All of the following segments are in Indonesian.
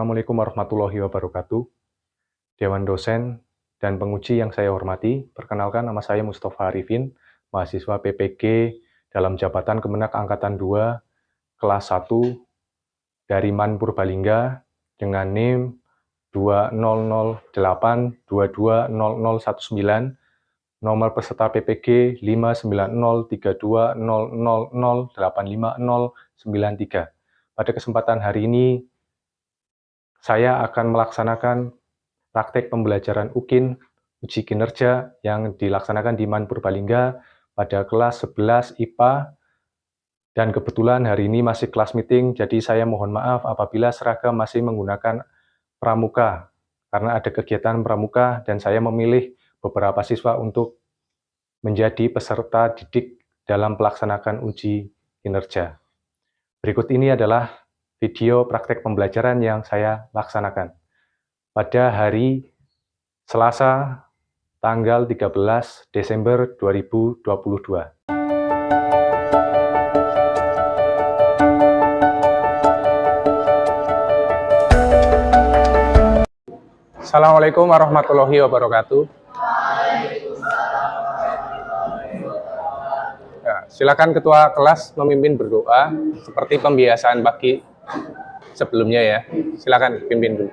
Assalamualaikum warahmatullahi wabarakatuh. Dewan dosen dan penguji yang saya hormati, perkenalkan nama saya Mustafa Arifin, mahasiswa PPG dalam jabatan Kemenak Angkatan 2, kelas 1 dari MAN Purbalingga dengan NIM 2008220019, nomor peserta PPG 5903200085093. Pada kesempatan hari ini, saya akan melaksanakan praktek pembelajaran UKIN, uji kinerja yang dilaksanakan di MAN Purbalingga pada kelas 11 IPA, dan kebetulan hari ini masih kelas meeting, jadi saya mohon maaf apabila seragam masih menggunakan pramuka, karena ada kegiatan pramuka dan saya memilih beberapa siswa untuk menjadi peserta didik dalam pelaksanaan uji kinerja. Berikut ini adalah video praktek pembelajaran yang saya laksanakan pada hari Selasa tanggal 13 Desember 2022. Assalamualaikum warahmatullahi wabarakatuh. Ya, silakan ketua kelas memimpin berdoa seperti pembiasaan bagi sebelumnya ya. Silakan pimpin dulu.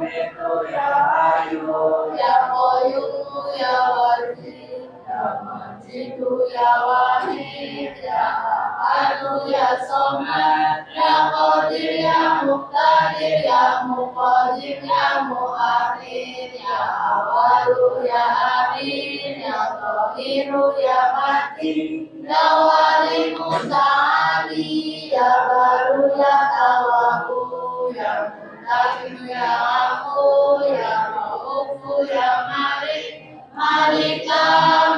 Mumitu ya Ayu ya Qayyumu ya Wajid ya Majidu ya Wahid ya Ahadu ya Somad ya Qadir ya Muqtadir ya Muqaddim ya Muakhir ya Awalu ya Akhir ya Tahiru ya Mati ya Wali Musta'ali ya Baru ya Tawabu ya Mutakin ya Aku ya Raufu ya Malik Malika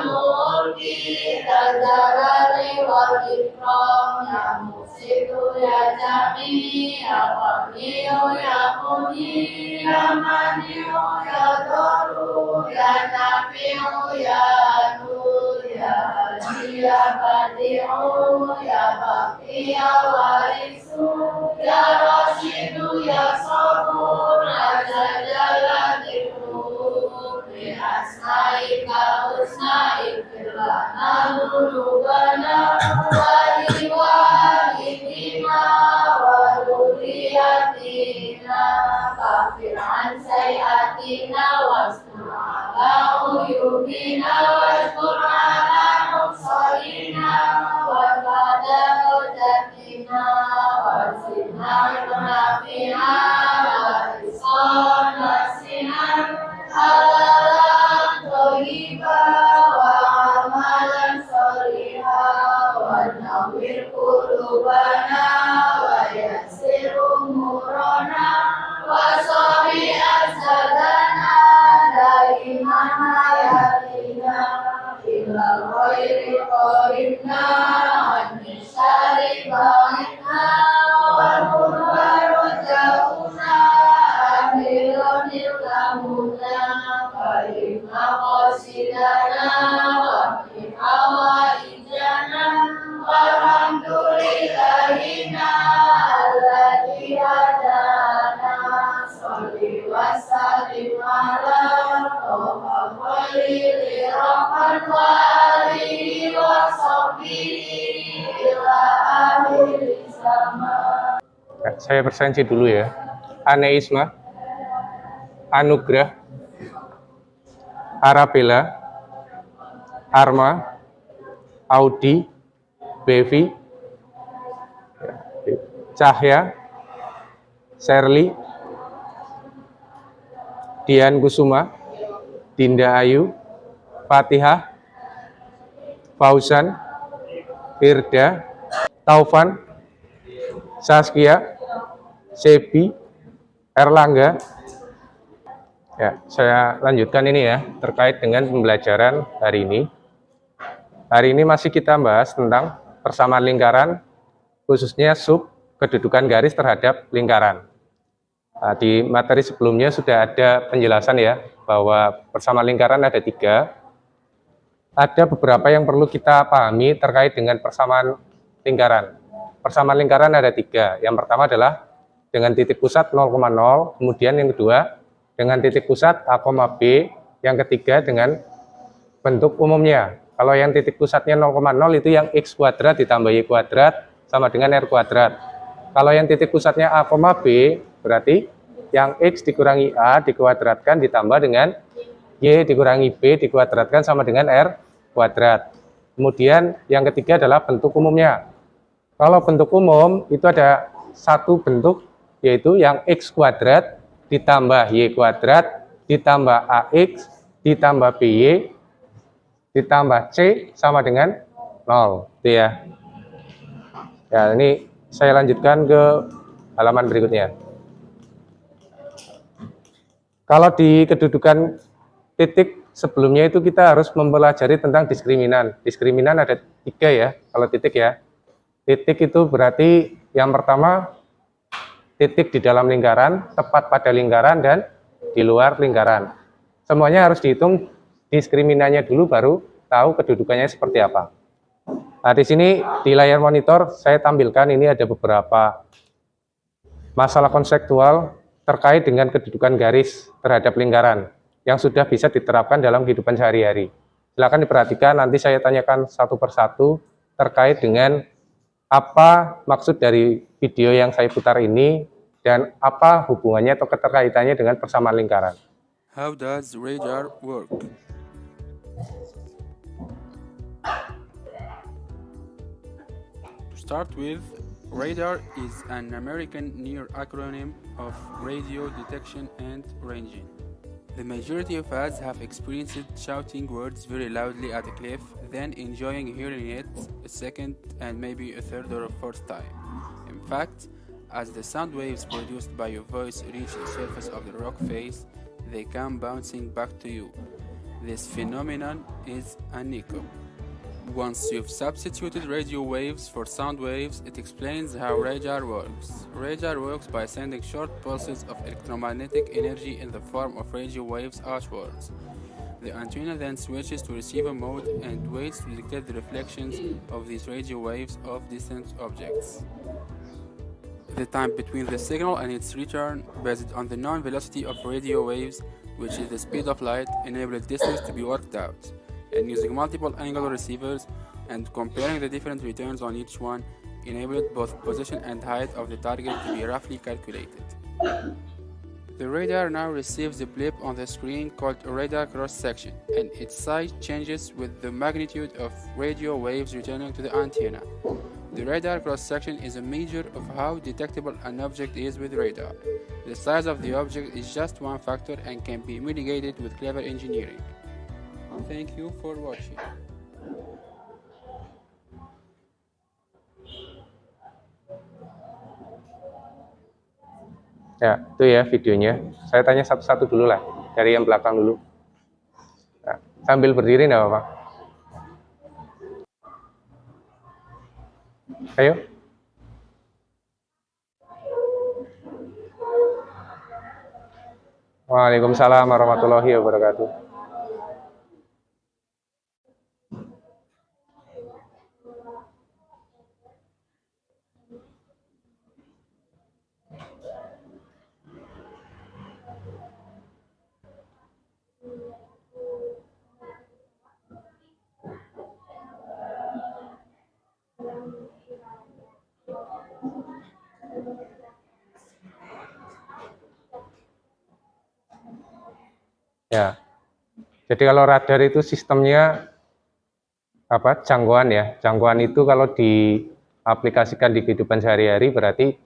Mulki Jalali wal Ikram ya Musitu ya Jami ya Waliyu ya Muni ya Maniu ya Doru ya Nafiu ya Nur ya Haji ya Badiu ya Baqi ya Warisu ya Rasidu ya Sabur Raja Jaladiku bi asma'ika husna'ika lana dhunubana wali walidina wa dhurriyyatina kafir an sayiatina wastur ala uyubina wastur ala nuqsalina wa fadalatina wasina nafi'a wa rizqan wasinan halalan thayyibah wa amalan sholihah wa nawwir qulubana wa yassir umurana wa sahih azadana daiman hayatina ila ghairi qaribna anni syari ba'idna wal mudharu jauhna amilun ilhamuna kalimah qasidana wa min awaijana walhamdulillahina alladhi hadana sholli wa sallim ala toha khalili rahman wa alihi wa sahbihi ila akhir zaman. Saya bersensi dulu ya. Aneisma, Anugrah, Arabella, Arma, Audi, Bevi, Cahya, Sherly, Dian Kusuma, Dinda Ayu, Fatihah, Fauzan, Firda, Taufan, Saskia, Sebi, Erlangga. Ya, saya lanjutkan ini ya, terkait dengan pembelajaran hari ini. Hari ini masih kita bahas tentang persamaan lingkaran, khususnya sub kedudukan garis terhadap lingkaran. Nah, di materi sebelumnya sudah ada penjelasan ya, bahwa persamaan lingkaran ada 3. Ada beberapa yang perlu kita pahami terkait dengan persamaan lingkaran. Persamaan lingkaran ada 3. Yang pertama adalah dengan titik pusat 0,0, kemudian yang kedua dengan titik pusat A, B, yang ketiga dengan bentuk umumnya. Kalau yang titik pusatnya 0,0 itu yang x kuadrat ditambah y kuadrat sama dengan r kuadrat. Kalau yang titik pusatnya A, B, berarti yang x dikurangi a dikuadratkan ditambah dengan y dikurangi b dikuadratkan sama dengan r kuadrat. Kemudian yang ketiga adalah bentuk umumnya. Kalau bentuk umum itu ada satu bentuk, yaitu yang x kuadrat ditambah y kuadrat ditambah ax ditambah by ditambah c sama dengan 0, itu ya. Ya, ini saya lanjutkan ke halaman berikutnya. Kalau di kedudukan titik sebelumnya itu kita harus mempelajari tentang diskriminan. Diskriminan ada 3 ya, kalau titik ya. Titik itu berarti yang pertama titik di dalam lingkaran, tepat pada lingkaran, dan di luar lingkaran. Semuanya harus dihitung diskriminannya dulu, baru tahu kedudukannya seperti apa. Nah, di sini di layar monitor saya tampilkan ini ada beberapa masalah konseptual terkait dengan kedudukan garis terhadap lingkaran yang sudah bisa diterapkan dalam kehidupan sehari-hari. Silakan diperhatikan, nanti saya tanyakan satu persatu terkait dengan apa maksud dari video yang saya putar ini dan apa hubungannya atau keterkaitannya dengan persamaan lingkaran. How does radar work? To start with, radar is an American near acronym of radio detection and ranging. The majority of us have experienced shouting words very loudly at a cliff, then enjoying hearing it a second and maybe a third or a fourth time. In fact, as the sound waves produced by your voice reach the surface of the rock face, they come bouncing back to you. This phenomenon is an echo. Once you've substituted radio waves for sound waves, it explains how radar works. Radar works by sending short pulses of electromagnetic energy in the form of radio waves outwards. The antenna then switches to receiver mode and waits to detect the reflections of these radio waves of distant objects. The time between the signal and its return, based on the known velocity of radio waves, which is the speed of light, enables distance to be worked out. And using multiple angle receivers and comparing the different returns on each one enabled both position and height of the target to be roughly calculated. The radar now receives a blip on the screen called a radar cross-section, and its size changes with the magnitude of radio waves returning to the antenna. The radar cross-section is a measure of how detectable an object is with radar. The size of the object is just one factor and can be mitigated with clever engineering. Thank you for watching. Ya, itu ya videonya. Saya tanya satu-satu dulu lah, dari yang belakang dulu. Nah, sambil berdiri enggak apa-apa. Ayo. Waalaikumsalam warahmatullahi wabarakatuh. Ya, jadi kalau radar itu sistemnya apa? Jangkauan ya. Jangkauan itu kalau diaplikasikan di kehidupan sehari-hari berarti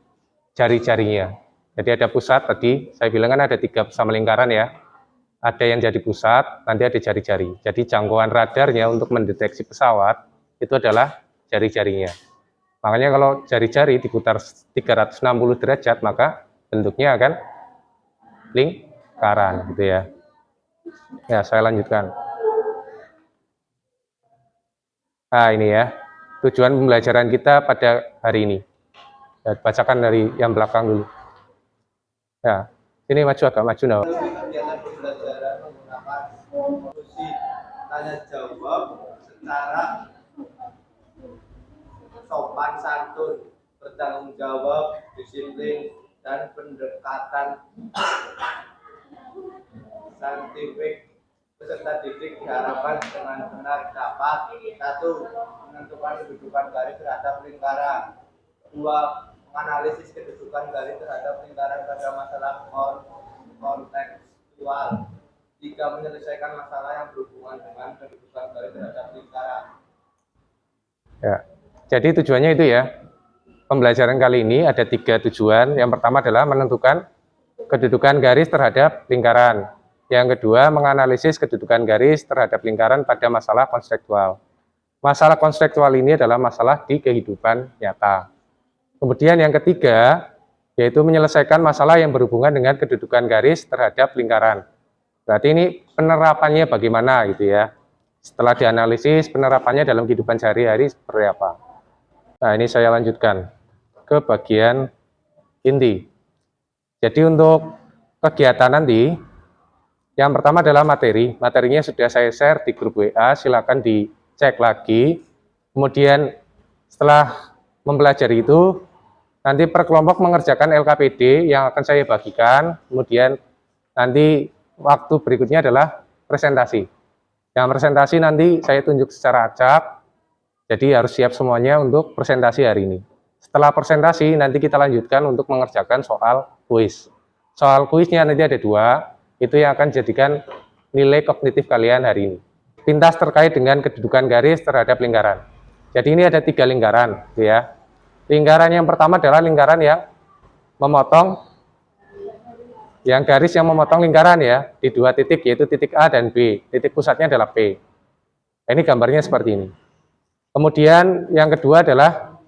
jari-jarinya. Jadi ada pusat tadi, saya bilang kan ada 3 persamaan lingkaran ya. Ada yang jadi pusat, nanti ada jari-jari. Jadi jangkauan radarnya untuk mendeteksi pesawat itu adalah jari-jarinya. Makanya kalau jari-jari diputar 360 derajat, maka bentuknya akan lingkaran gitu ya. Ya, saya lanjutkan. Nah, ini ya, tujuan pembelajaran kita pada hari ini. Ya, bacakan dari yang belakang dulu. Ya, ini maju agak maju. No. Kegiatan pembelajaran menggunakan solusi tanya jawab secara sopan santun, bertanggung jawab, disiplin, dan pendekatan saintifik. Peserta didik diharapkan dengan benar dapat 1. Menentukan kedudukan garis terhadap lingkaran, 2. Menganalisis kedudukan garis terhadap lingkaran pada masalah kontekstual, 3. Menyelesaikan masalah yang berhubungan dengan kedudukan garis terhadap lingkaran. Ya, jadi tujuannya itu ya. Pembelajaran kali ini ada 3 tujuan. Yang pertama adalah menentukan kedudukan garis terhadap lingkaran. Yang kedua, menganalisis kedudukan garis terhadap lingkaran pada masalah konseptual. Masalah konseptual ini adalah masalah di kehidupan nyata. Kemudian yang ketiga, yaitu menyelesaikan masalah yang berhubungan dengan kedudukan garis terhadap lingkaran. Berarti ini penerapannya bagaimana gitu ya. Setelah dianalisis, penerapannya dalam kehidupan sehari-hari seperti apa. Nah, ini saya lanjutkan ke bagian inti. Jadi untuk kegiatan nanti, yang pertama adalah materi. Materinya sudah saya share di grup WA, silakan dicek lagi. Kemudian setelah mempelajari itu, nanti per kelompok mengerjakan LKPD yang akan saya bagikan. Kemudian nanti waktu berikutnya adalah presentasi. Yang presentasi nanti saya tunjuk secara acak, jadi harus siap semuanya untuk presentasi hari ini. Setelah presentasi, nanti kita lanjutkan untuk mengerjakan soal kuis. Soal kuisnya nanti ada 2, itu yang akan jadikan nilai kognitif kalian hari ini. Pintas terkait dengan kedudukan garis terhadap lingkaran. Jadi ini ada 3 lingkaran, ya. Lingkaran yang pertama adalah lingkaran yang memotong, yang garis yang memotong lingkaran ya, di 2 titik, yaitu titik A dan B. Titik pusatnya adalah P. Ini gambarnya seperti ini. Kemudian yang kedua adalah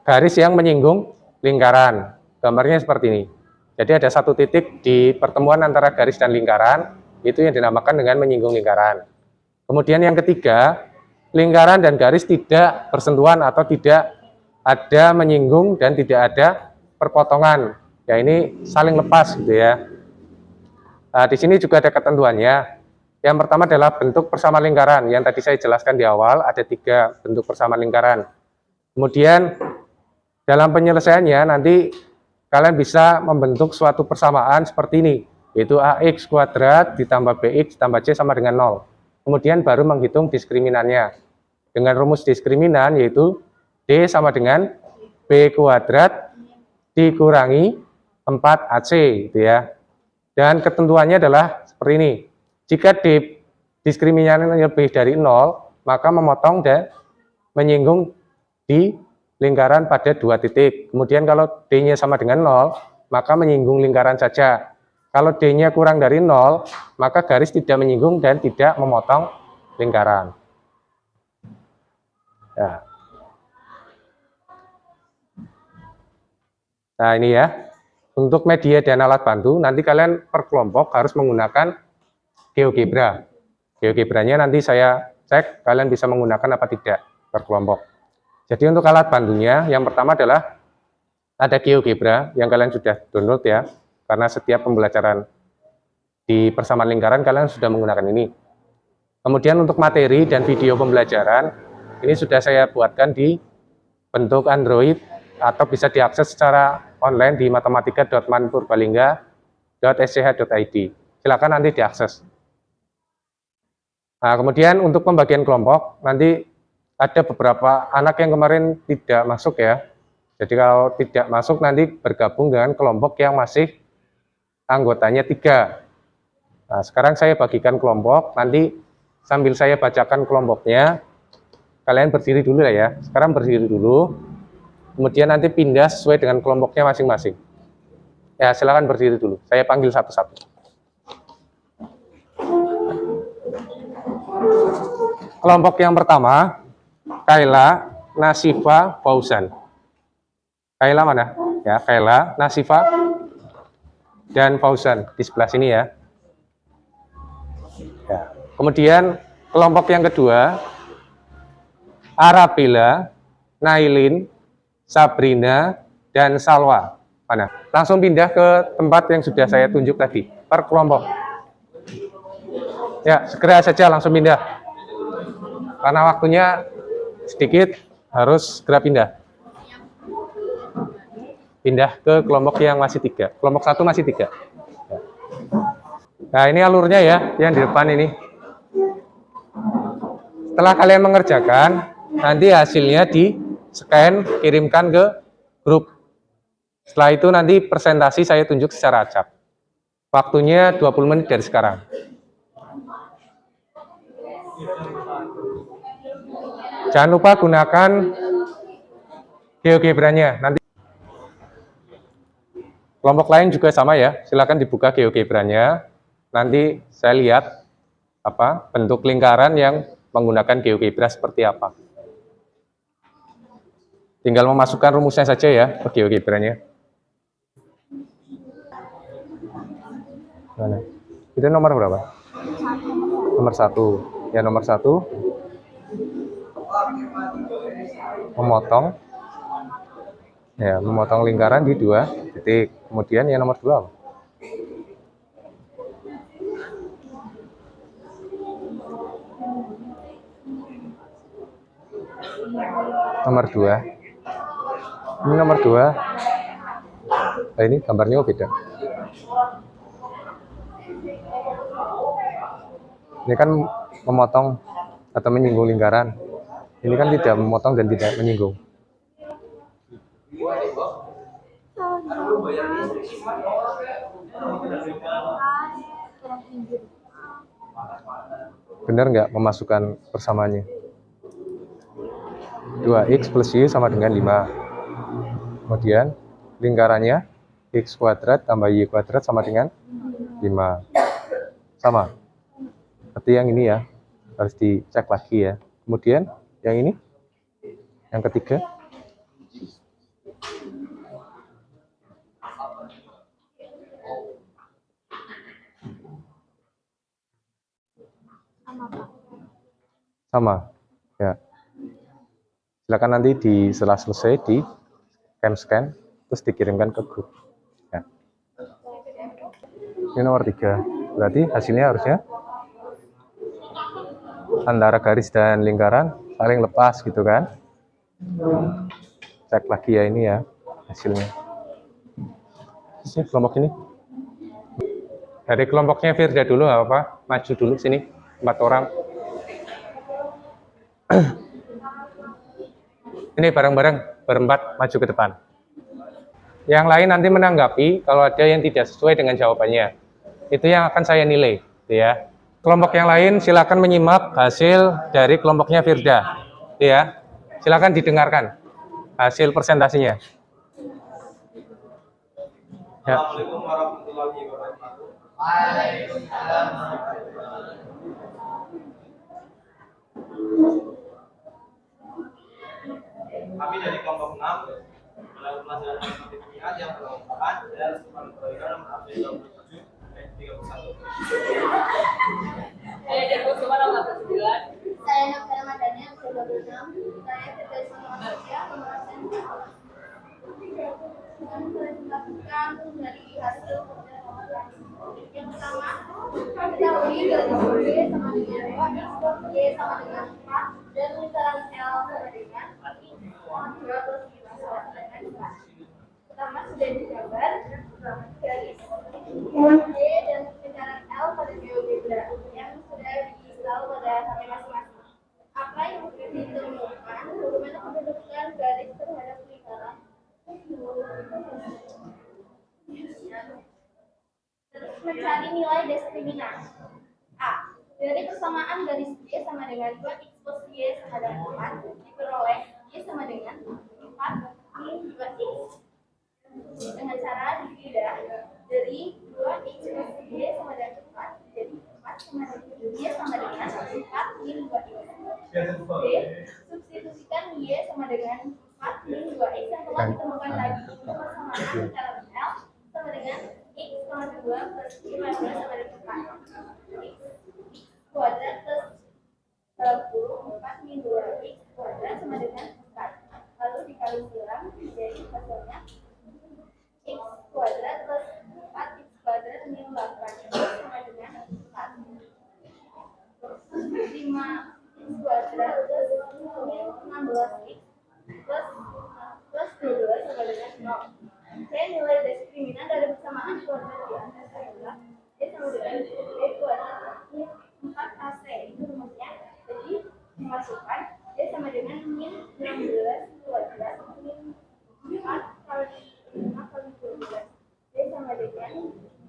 garis yang menyinggung lingkaran. Gambarnya seperti ini. Jadi ada 1 titik di pertemuan antara garis dan lingkaran, itu yang dinamakan dengan menyinggung lingkaran. Kemudian yang ketiga, lingkaran dan garis tidak bersentuhan atau tidak ada menyinggung dan tidak ada perpotongan. Ya ini saling lepas gitu ya. Nah, di sini juga ada ketentuannya. Yang pertama adalah bentuk persamaan lingkaran. Yang tadi saya jelaskan di awal, ada 3 bentuk persamaan lingkaran. Kemudian dalam penyelesaiannya nanti kalian bisa membentuk suatu persamaan seperti ini, yaitu AX kuadrat ditambah BX ditambah C sama dengan 0. Kemudian baru menghitung diskriminannya. Dengan rumus diskriminan yaitu D sama dengan B kuadrat dikurangi 4AC gitu ya. Dan ketentuannya adalah seperti ini. Jika D diskriminannya lebih dari 0, maka memotong dan menyinggung di lingkaran pada 2 titik. Kemudian kalau D-nya sama dengan 0, maka menyinggung lingkaran saja. Kalau D-nya kurang dari 0, maka garis tidak menyinggung dan tidak memotong lingkaran. Ya. Nah ini ya, untuk media dan alat bantu, nanti kalian per kelompok harus menggunakan GeoGebra. GeoGebranya nanti saya cek kalian bisa menggunakan apa tidak per kelompok. Jadi untuk alat bantunya, yang pertama adalah ada GeoGebra yang kalian sudah download ya, karena setiap pembelajaran di persamaan lingkaran kalian sudah menggunakan ini. Kemudian untuk materi dan video pembelajaran, ini sudah saya buatkan di bentuk Android atau bisa diakses secara online di matematika.manpurbalingga.sch.id. Silakan nanti diakses. Nah, kemudian untuk pembagian kelompok, nanti ada beberapa anak yang kemarin tidak masuk ya. Jadi kalau tidak masuk nanti bergabung dengan kelompok yang masih anggotanya 3. Nah, sekarang saya bagikan kelompok, nanti sambil saya bacakan kelompoknya, kalian berdiri dulu lah ya. Sekarang berdiri dulu, kemudian nanti pindah sesuai dengan kelompoknya masing-masing. Ya, silakan berdiri dulu. Saya panggil satu-satu. Kelompok yang pertama, Kaila, Nasifa, Fauzan. Kaila mana? Ya, Kaila, Nasifa, dan Fauzan di sebelah sini ya. Ya. Kemudian kelompok yang kedua, Arabella, Nailin, Sabrina, dan Salwa. Mana? Langsung pindah ke tempat yang sudah saya tunjuk tadi, per kelompok. Ya, segera saja langsung pindah. Karena waktunya sedikit, harus segera pindah. Pindah ke kelompok yang masih 3. Kelompok 1 masih 3. Ya. Nah, ini alurnya ya, yang di depan ini. Setelah kalian mengerjakan, nanti hasilnya di-scan, kirimkan ke grup. Setelah itu nanti presentasi saya tunjuk secara acak. Waktunya 20 menit dari sekarang. Jangan lupa gunakan GeoGebranya. Nanti kelompok lain juga sama ya. Silakan dibuka GeoGebranya. Nanti saya lihat bentuk lingkaran yang menggunakan GeoGebra seperti apa. Tinggal memasukkan rumusnya saja ya ke GeoGebranya. Mana? Itu nomor berapa? Nomor 1. Ya, nomor 1. Memotong. Ya, memotong lingkaran di 2 titik. Kemudian yang nomor 2 apa? Nomor 2. Ini nomor 2. Nah, ini gambarnya beda. Ini kan memotong atau menyinggung lingkaran. Ini kan tidak memotong dan tidak menyinggung. Benar nggak memasukkan persamaannya? 2x plus y sama dengan 5. Kemudian lingkarannya x kuadrat tambah y kuadrat sama dengan 5. Sama. Berarti yang ini ya, harus dicek lagi ya. Kemudian yang ini, yang ketiga. Sama. Ya. Silakan nanti setelah selesai di scan terus dikirimkan ke grup. Ya. Ini nomor 3. Berarti hasilnya harusnya antara garis dan lingkaran saling lepas gitu kan. Cek lagi ya ini ya hasilnya. Ini kelompok ini. Dari kelompoknya Firda dulu nggak apa-apa, maju dulu sini 4 orang. Ini bareng-bareng berempat maju ke depan. Yang lain nanti menanggapi kalau ada yang tidak sesuai dengan jawabannya. Itu yang akan saya nilai, gitu ya. Kelompok yang lain silakan menyimak hasil dari kelompoknya Firda, gitu ya. Silakan didengarkan hasil presentasinya. Ya. Assalamualaikum warahmatullahi wabarakatuh. Kami dari kelompok 6 melakukan pelajaran matematika yang bermanfaat dan perbaikan nomor absen 27 dan 31. Saya Novera Madani, usia 26. Saya kerja di Malaysia, nomor absen 4. Melakukan dari hasil kerja yang pertama, ketahui garis Y sama dengan 2, Y sama dengan 4, dan lingkaran L sama dengan X, 2 plus 5 sama dengan 4. Pertama sudah digambar garis Y dan lingkaran L pada GeoGebra yang sudah diinstal pada HP masing-masing. Apa yang ditemukan? Bagaimana menentukan garis terhadap lingkaran? Terus mencari nilai diskriminant. A. Dari persamaan garis Y sama dengan 2x plus Y sama dengan 4 diperoleh Y sama dengan 4 min 2x dengan cara dipilah dari 2x plus Y sama dengan 4 jadi 4 sama dengan Y sama dengan 4 min 2x. B. Substitusikan Y sama dengan 4 min 2x yang telah ditemukan tadi persamaan secara L sama dengan x sama 2 plus y plus 2 sama dengan 4 x kuadrat plus 4 min 2x kuadrat sama dengan 4 lalu dikali ulang jadi hasilnya x kuadrat plus 4x kuadrat min 8 sama dengan 4 5x kuadrat plus min 16x plus 12 sama dengan 0. Saya nilai diskriminan dari persamaan kuadrat di atas adalah Y sama dengan Y kuadrat min 4AC. Itu rumusnya. Jadi dimasukkan Y sama dengan min 16 kuadrat min 4 kali 5 kali 12. Y sama dengan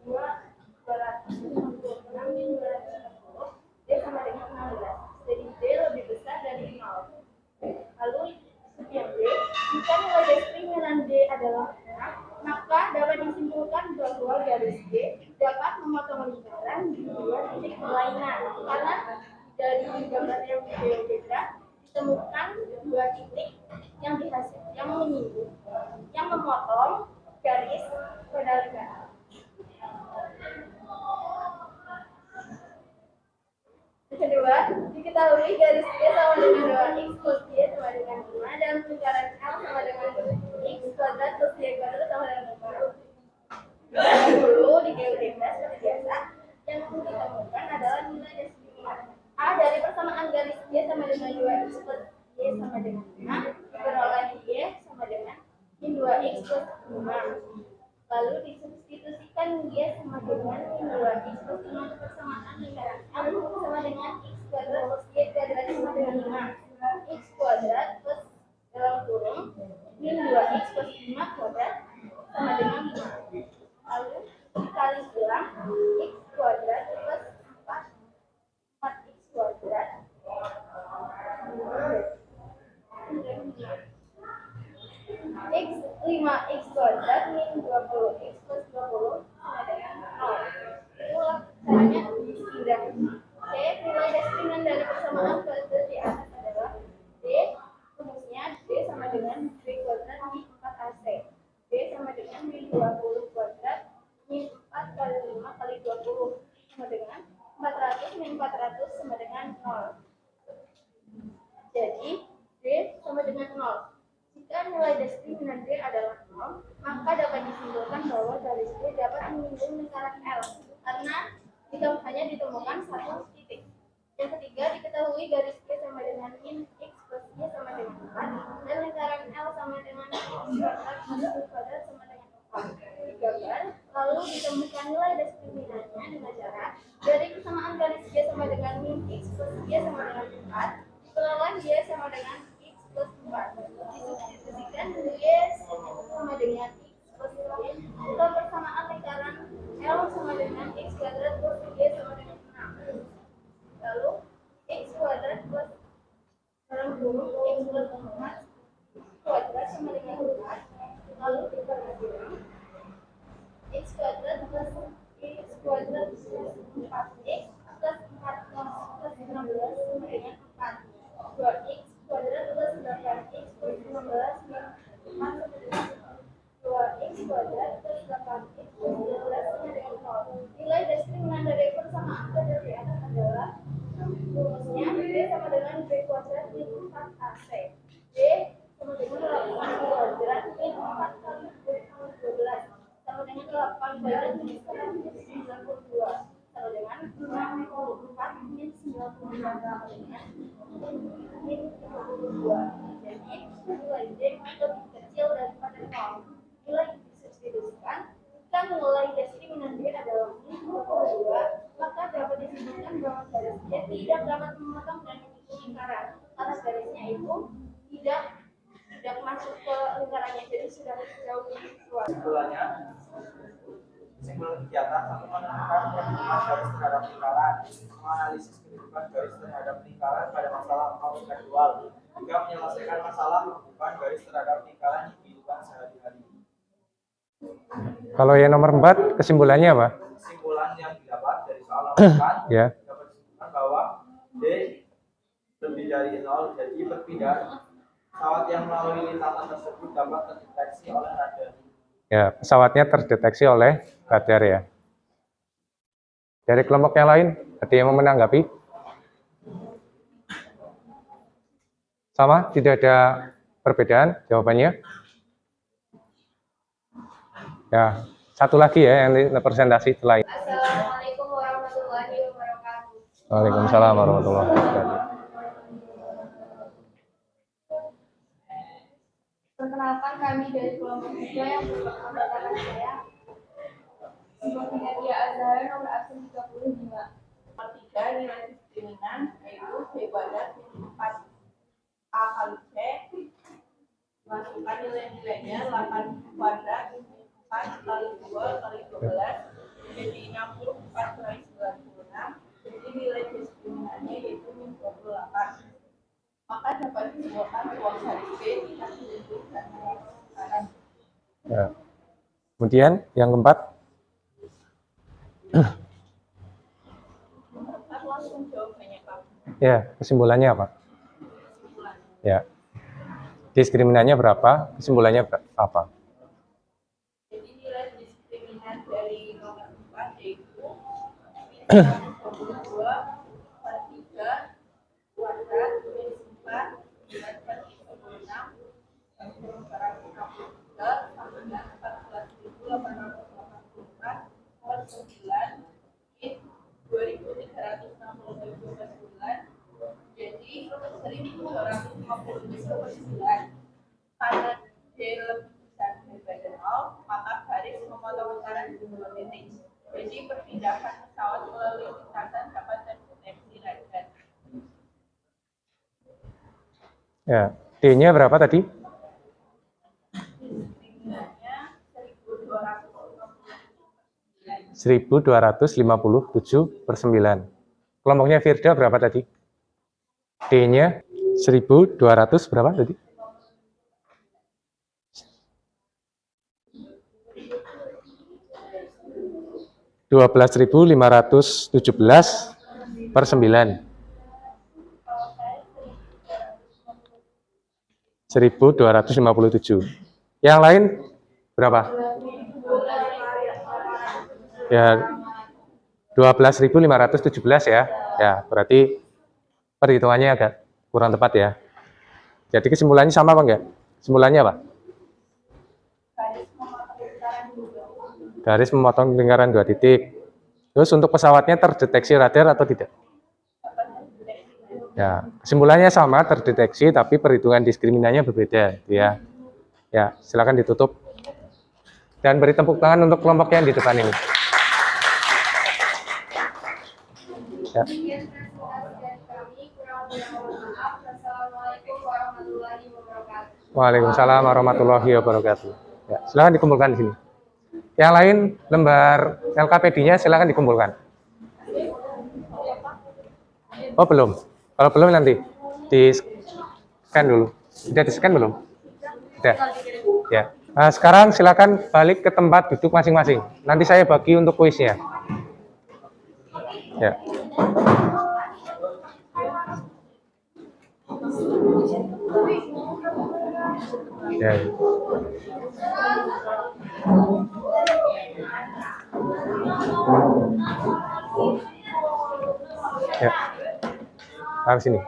256 min 240. Y sama dengan 16. Jadi D lebih besar dari 0. Lalu yang D, jika nilai diskriminan D adalah 6, maka dapat disimpulkan bahwa garis D dapat memotong lingkaran di 2 titik berlainan. Karena dari gambar yang GeoGebra ditemukan 2 titik yang menyinggung, yang memotong garis pada lingkaran. Kedua, diketahui garis Y sama dengan 2x plus Y sama dengan 5 dan lingkaran L sama dengan x kuadrat plus Y kuadrat sama dengan 5. Dulu di GeoGebra seperti biasa, yang ditemukan adalah nilai diskriminant. A dari persamaan garis Y sama dengan 2x plus Y sama dengan 5 diperoleh Y sama dengan min 2x plus 5. Lalu disubstitusikan Y sama dengan min 2x plus 5 untuk persamaan lingkaran L sama dengan x kuadrat plus Y kuadrat sama dengan 5. X kuadrat plus dalam kurung min 2x plus 5 kuadrat sama dengan 5. 5x kuadrat min 20x plus 20 sama dengan 0. Itulah caranya pindah. C. Nilai determinan dari persamaan kuadrat di atas adalah D. Rumusnya D sama dengan B kuadrat min 4AC. D sama dengan min 20 kuadrat min 4 kali 5 kali 20 sama dengan 400 min 400 sama dengan 0. Jadi D sama dengan 0. Jika nilai determinan D adalah 0, maka dapat disimpulkan bahwa garis D dapat menyinggung lingkaran L karena hanya ditemukan satu titik. Yang ketiga, diketahui garis D sama dengan min X plus Y sama dengan 4 dan lingkaran L sama dengan X kuadrat plus Y kuadrat sama dengan 4. Digambar, lalu ditemukan nilai determinannya dengan cara dari kesamaan garis D sama dengan min X plus Y sama dengan 4 dikalikan Y sama dengan X plus 4. Disubstitusikan Y sama dengan X plus Y ke persamaan lingkaran L sama dengan X kuadrat plus Y sama dengan 6. Lalu X kuadrat plus dalam kurung X plus 4 kuadrat sama dengan 4. Lalu dikalikan X kuadrat plus X kuadrat plus 4X plus 4 plus 16 sama dengan 4. 2x kuadrat plus 8x plus 16 min 4 sama dengan 2x kuadrat plus 8x plus 12 sama dengan 0. Nilai determinan dari persamaan kuadrat di atas adalah rumusnya D sama dengan B kuadrat min 4AC. D sama dengan 8 kuadrat min 4 kali 12 sama dengan 8 kuadrat min 192 sama dengan 64 min 92 sama dengan min 52. Jadi nilai D lebih kecil daripada 0. Nilai disubstitusikan. Jika nilai determinan D adalah min 22, maka dapat disimpulkan bahwa garis D tidak dapat memotong dan menyinggung lingkaran karena garisnya itu tidak masuk ke lingkarannya, jadi sudah jauh lebih luas. Kesimpulannya, kesimpulan kegiatan satu menemukan perkembangan garis terhadap lingkaran, menganalisis kehidupan garis terhadap lingkaran pada masalah kontekstual, juga menyelesaikan masalah kehidupan garis terhadap lingkaran di kehidupan sehari-hari. Kalau yang nomor 4, kesimpulannya apa? Kesimpulan yang didapat dari soal nomor 4 Ya. dapat disebutkan bahwa D lebih dari 0, jadi berpindah. Pesawat yang melalui lintasan tersebut dapat terdeteksi oleh radar. Ya, pesawatnya terdeteksi oleh radar ya. Dari kelompok yang lain, ada yang mau menanggapi? Sama, tidak ada perbedaan jawabannya? Ya, satu lagi ya yang presentasi setelah ini. Assalamualaikum warahmatullahi wabarakatuh. Waalaikumsalam warahmatullahi wabarakatuh. Perkenalkan, kami dari kelompok 3 yang beranggotakan saya Sifat Nadia Azhar nomor absen 35. Nomor 3 nilai determinan yaitu B kuadrat min 4 A kali C. Masukkan nilai-nilainya 8 kuadrat min 4 kali 2 kali 12 jadi 64 kali 96. Jadi nilai determinannya yaitu min 28. Maka dapat disimpulkan bahwa garis B tidak menyinggung garis lingkaran. Ya. Kemudian yang keempat. Langsung jawabannya Pak. Ya, kesimpulannya apa? Ya. Diskriminannya berapa? Kesimpulannya apa? Jadi nilai diskriminan dari nomor 4 yaitu min 22 per 3 kuadrat min 4 divided per 36 sama dengan 14.884 per 9 min 2.367 per 9 jadi 1.250 per 9. Karena D lebih besar daripada 0, maka garis memotong lingkaran di 2 titik. Jadi perpindahan pesawat melalui lintasan dapat terdeteksi radar. Ya, D-nya berapa tadi? Diskriminannya 1.257 1.257 per 9. Kelompoknya Firda berapa tadi? D-nya 1.200 berapa tadi? 12.517 per 9. 1.257. Yang lain berapa? Ya, 12.517 ya. Ya, berarti perhitungannya agak kurang tepat ya. Jadi kesimpulannya sama apa enggak? Kesimpulannya apa? Garis memotong lingkaran 2 titik. Terus untuk pesawatnya terdeteksi radar atau tidak? Ya, kesimpulannya sama, terdeteksi, tapi perhitungan diskriminannya berbeda, ya. Ya, silakan ditutup dan beri tepuk tangan untuk kelompok yang di depan ini. Ya. Waalaikumsalam warahmatullahi wabarakatuh. Ya, silakan dikumpulkan di sini. Yang lain lembar LKPD-nya silakan dikumpulkan. Oh belum. Kalau belum nanti di scan dulu. Sudah di scan belum? Sudah. Ya. Nah, sekarang silakan balik ke tempat duduk masing-masing. Nanti saya bagi untuk kuisnya. Ya. Ya. Ya. Taruh sini.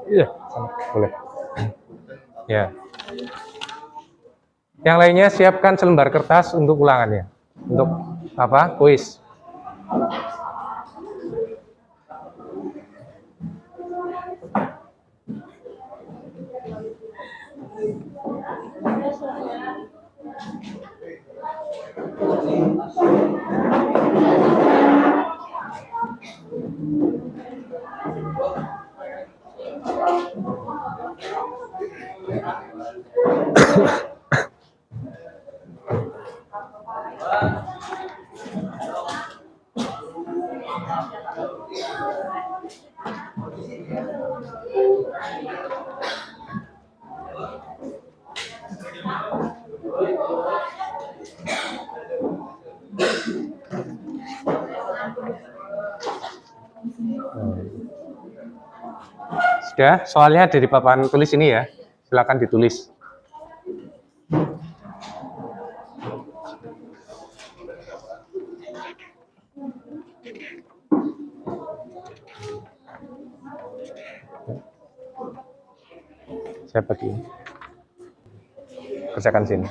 Iya, boleh. Ya. Yang lainnya siapkan selembar kertas untuk ulangannya. Untuk apa? Kuis. Sudah, soalnya ada di papan tulis ini ya. Silakan ditulis. Saya bagi. Kerjakan sini.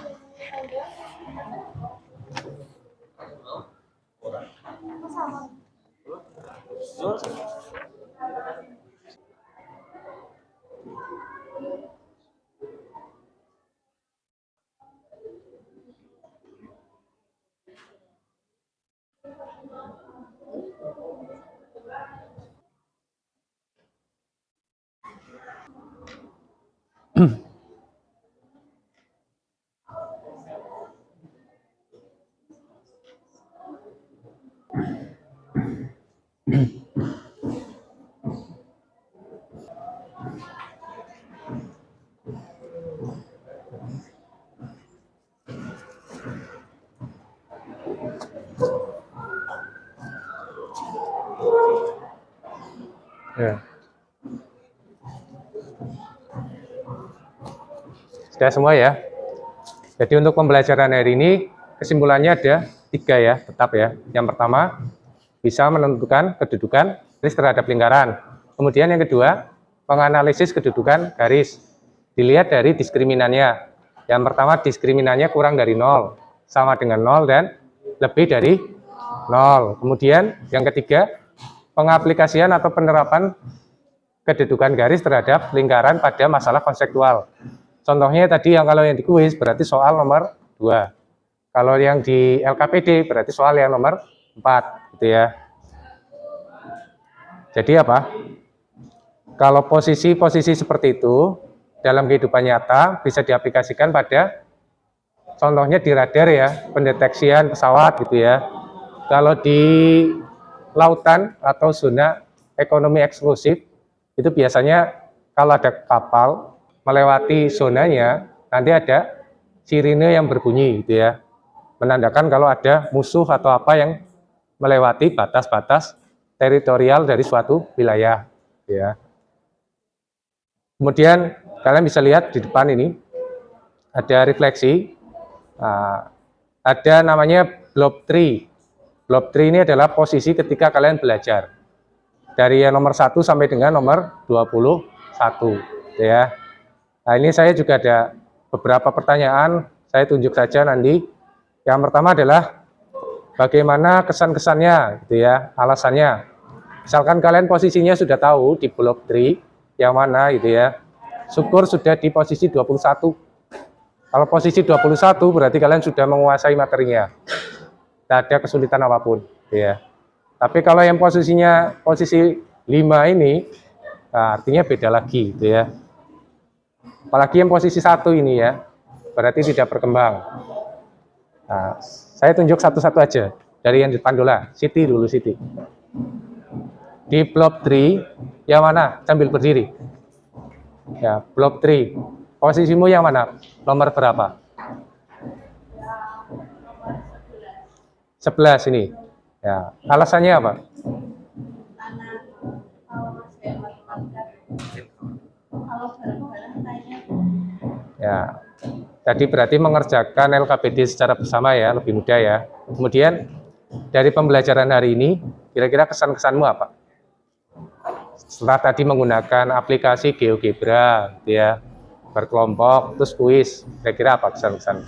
Ya. Sudah semua ya. Jadi untuk pembelajaran hari ini kesimpulannya ada 3 ya, tetap ya. Yang pertama, bisa menentukan kedudukan garis terhadap lingkaran. Kemudian yang kedua, menganalisis kedudukan garis. Dilihat dari diskriminannya. Yang pertama diskriminannya kurang dari 0, sama dengan 0 dan lebih dari 0. Kemudian yang ketiga, pengaplikasian atau penerapan kedudukan garis terhadap lingkaran pada masalah konseptual. Contohnya tadi kalau yang di kuis berarti soal nomor 2. Kalau yang di LKPD berarti soal yang nomor 4 gitu ya. Jadi apa? Kalau posisi-posisi seperti itu dalam kehidupan nyata bisa diaplikasikan pada contohnya di radar ya, pendeteksian pesawat gitu ya. Kalau di lautan atau zona ekonomi eksklusif itu biasanya kalau ada kapal melewati zonanya nanti ada sirine yang berbunyi gitu ya, menandakan kalau ada musuh atau apa yang melewati batas-batas teritorial dari suatu wilayah ya. Kemudian kalian bisa lihat di depan ini ada refleksi, ada namanya blob tree. Blob tree ini adalah posisi ketika kalian belajar dari yang nomor 1 sampai dengan nomor 21 ya. Nah, ini saya juga ada beberapa pertanyaan, saya tunjuk saja nanti. Yang pertama adalah bagaimana kesan-kesannya gitu ya, alasannya. Misalkan kalian posisinya sudah tahu di blob tree yang mana gitu ya. Syukur sudah di posisi 21. Kalau posisi 21 berarti kalian sudah menguasai materinya. Tidak ada kesulitan apapun ya. Tapi kalau yang posisinya posisi 5 ini, nah, artinya beda lagi gitu ya. Apalagi yang posisi 1 ini ya, berarti tidak berkembang. Nah, saya tunjuk satu-satu aja dari yang di depan dulu, Siti dulu, Siti. Di blob 3 yang mana? Sambil berdiri. Ya, blob 3. Posisimu yang mana? Nomor berapa? 11 ini. Ya, alasannya apa? Ya, tadi berarti mengerjakan LKPD secara bersama ya, lebih mudah ya. Kemudian dari pembelajaran hari ini, kira-kira kesan-kesanmu apa? Setelah tadi menggunakan aplikasi GeoGebra, gitu ya, berkelompok, terus kuis, kira-kira apa kesan-kesan?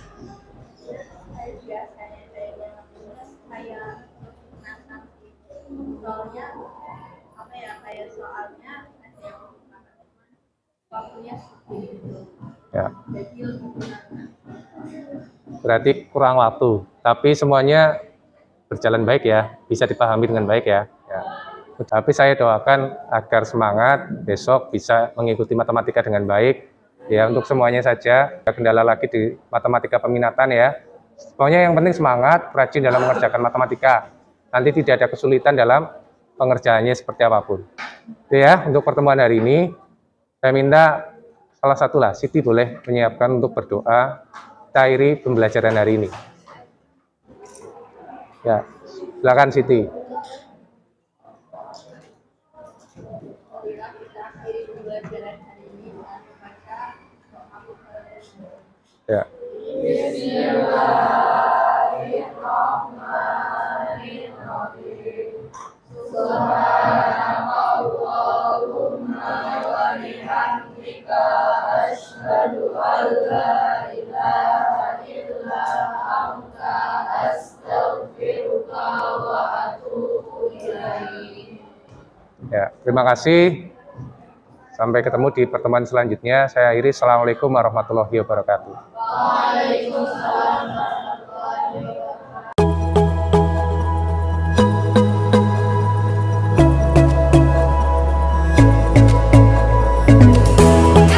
Soalnya apa ya, kayak soalnya ada yang waktunya gitu. Ya. Jadi lebih benar. Berarti kurang waktu, tapi semuanya berjalan baik ya, bisa dipahami dengan baik ya. Ya. Tapi saya doakan agar semangat besok bisa mengikuti matematika dengan baik. Ya, untuk semuanya saja, ada kendala lagi di matematika peminatan ya. Pokoknya yang penting semangat, rajin dalam mengerjakan matematika. Nanti tidak ada kesulitan dalam pengerjaannya seperti apapun. Itu ya, untuk pertemuan hari ini, saya minta salah satu lah, Siti boleh menyiapkan untuk berdoa, cairi pembelajaran hari ini. Ya, silakan Siti. Ya. Ya, terima kasih. Sampai ketemu di pertemuan selanjutnya. Saya akhiri. Assalamualaikum warahmatullahi wabarakatuh. Waalaikumsalam.